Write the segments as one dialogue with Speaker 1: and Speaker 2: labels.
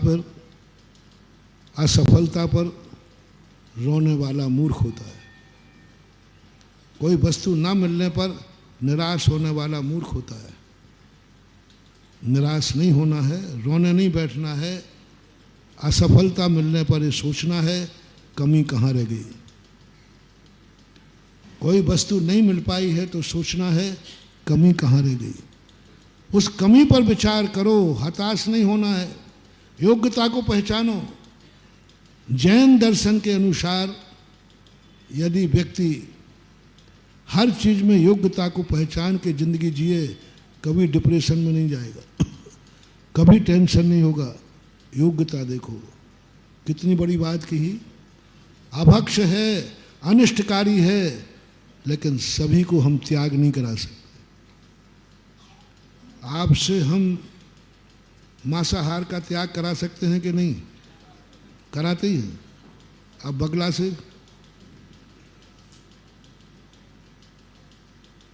Speaker 1: पर, असफलता पर रोने वाला मूर्ख होता है। कोई वस्तु ना मिलने पर निराश होने वाला मूर्ख होता है। निराश नहीं होना है, रोने नहीं बैठना है। असफलता मिलने पर ये सोचना है कमी कहाँ रह गई। कोई वस्तु नहीं मिल पाई है तो सोचना है कमी कहाँ रह गई। उस कमी पर विचार करो, हताश नहीं होना है। योग्यता को पहचानो। जैन दर्शन के अनुसार यदि व्यक्ति हर चीज में योग्यता को पहचान के जिंदगी जिए, कभी डिप्रेशन में नहीं जाएगा, कभी टेंशन नहीं होगा। योग्यता देखो, कितनी बड़ी बात कही। अभक्ष है, अनिष्टकारी है, लेकिन सभी को हम त्याग नहीं करा सकते। आपसे हम मांसाहार का त्याग करा सकते हैं कि नहीं? कराते ही हैं। अब बगला से,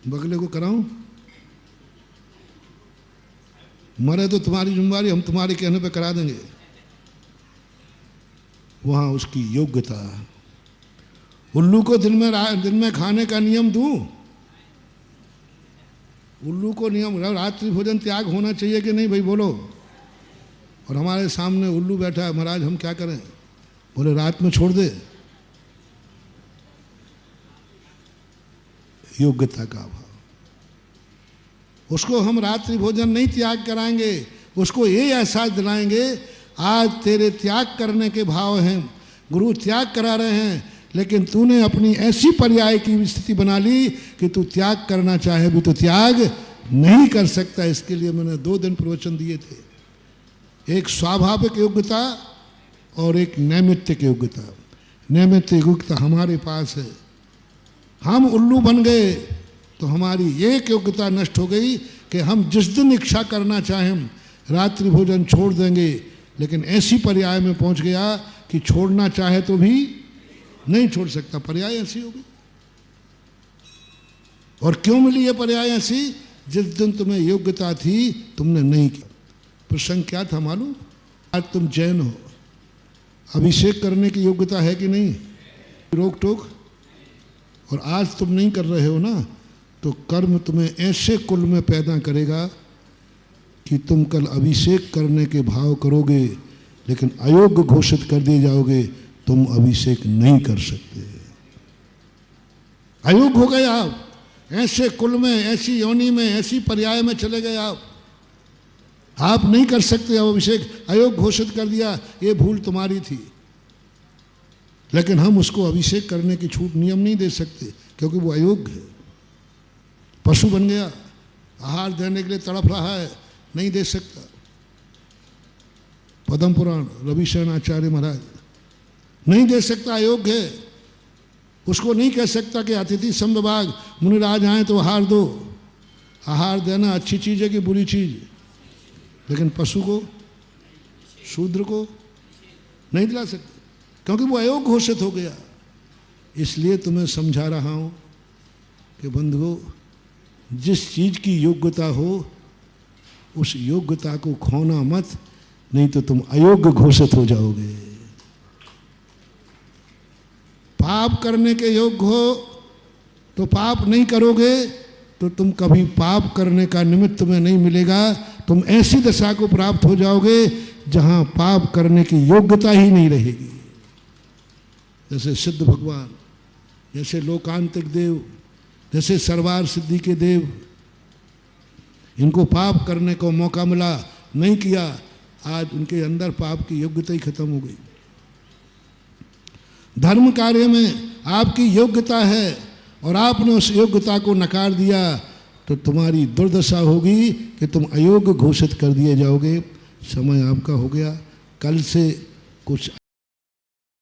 Speaker 1: बगले को कराऊं? मरे तो तुम्हारी जिम्मेदारी, हम तुम्हारे कहने पे करा देंगे। वहां उसकी योग्यता। उल्लू को दिन में खाने का नियम दूं? उल्लू को नियम, रात्रि भोजन त्याग होना चाहिए कि नहीं भाई, बोलो। और हमारे सामने उल्लू बैठा है, महाराज हम क्या करें? बोले रात में छोड़ दे। योग्यता का अभाव। उसको हम रात्रि भोजन नहीं त्याग कराएंगे, उसको ये एहसास दिलाएंगे आज तेरे त्याग करने के भाव हैं, गुरु त्याग करा रहे हैं, लेकिन तूने अपनी ऐसी पर्याय की स्थिति बना ली कि तू त्याग करना चाहे भी तो त्याग नहीं कर सकता। इसके लिए मैंने 2 दिन प्रवचन दिए थे। एक स्वाभाविक योग्यता और एक नैमित्तिक योग्यता। नैमित्तिक योग्यता हमारे पास है। हम उल्लू बन गए तो हमारी एक योग्यता नष्ट हो गई कि हम जिस दिन इच्छा करना चाहें रात्रि भोजन छोड़ देंगे, लेकिन ऐसी पर्याय में पहुंच गया कि छोड़ना चाहे तो भी नहीं छोड़ सकता। पर्याय ऐसी हो गई। और क्यों मिली ये पर्याय ऐसी? जिस दिन तुम्हें योग्यता थी तुमने नहीं किया। प्रसंग क्या था मालूम? आज तुम जैन हो, अभिषेक करने की योग्यता है कि नहीं? रोक टोक। और आज तुम नहीं कर रहे हो ना, तो कर्म तुम्हें ऐसे कुल में पैदा करेगा कि तुम कल अभिषेक करने के भाव करोगे, लेकिन अयोग्य घोषित कर दिए जाओगे, तुम अभिषेक नहीं कर सकते। अयोग्य हो गए आप, ऐसे कुल में, ऐसी योनि में, ऐसी पर्याय में चले गए आप नहीं कर सकते अब अभिषेक। अयोग्य घोषित कर दिया, ये भूल तुम्हारी थी। लेकिन हम उसको अभिषेक करने की छूट, नियम नहीं दे सकते, क्योंकि वो अयोग्य है। पशु बन गया, आहार देने के लिए तड़प रहा है, नहीं दे सकता। पद्म पुराण रविशरण आचार्य महाराज, नहीं दे सकता, अयोग्य है। उसको नहीं कह सकता कि अतिथि समविभाग मुनिराज आए तो आहार दो। आहार देना अच्छी चीज़ है कि बुरी चीज़? लेकिन पशु को, शूद्र को नहीं दिला सकते, क्योंकि वो अयोग्य घोषित हो गया। इसलिए तुम्हें समझा रहा हूं कि बंधुओं, जिस चीज की योग्यता हो उस योग्यता को खोना मत, नहीं तो तुम अयोग्य घोषित हो जाओगे। पाप करने के योग्य हो तो पाप नहीं करोगे तो तुम कभी पाप करने का निमित्त तुम्हें नहीं मिलेगा। तुम ऐसी दशा को प्राप्त हो जाओगे जहां पाप करने की योग्यता ही नहीं रहेगी। जैसे सिद्ध भगवान, जैसे लोकांतिक देव, जैसे सर्वार सिद्धि के देव, इनको पाप करने को मौका मिला, नहीं किया, आज उनके अंदर पाप की योग्यता ही खत्म हो गई। धर्म कार्य में आपकी योग्यता है और आपने उस योग्यता को नकार दिया तो तुम्हारी दुर्दशा होगी कि तुम अयोग्य घोषित कर दिए जाओगे। समय आपका हो गया। कल से कुछ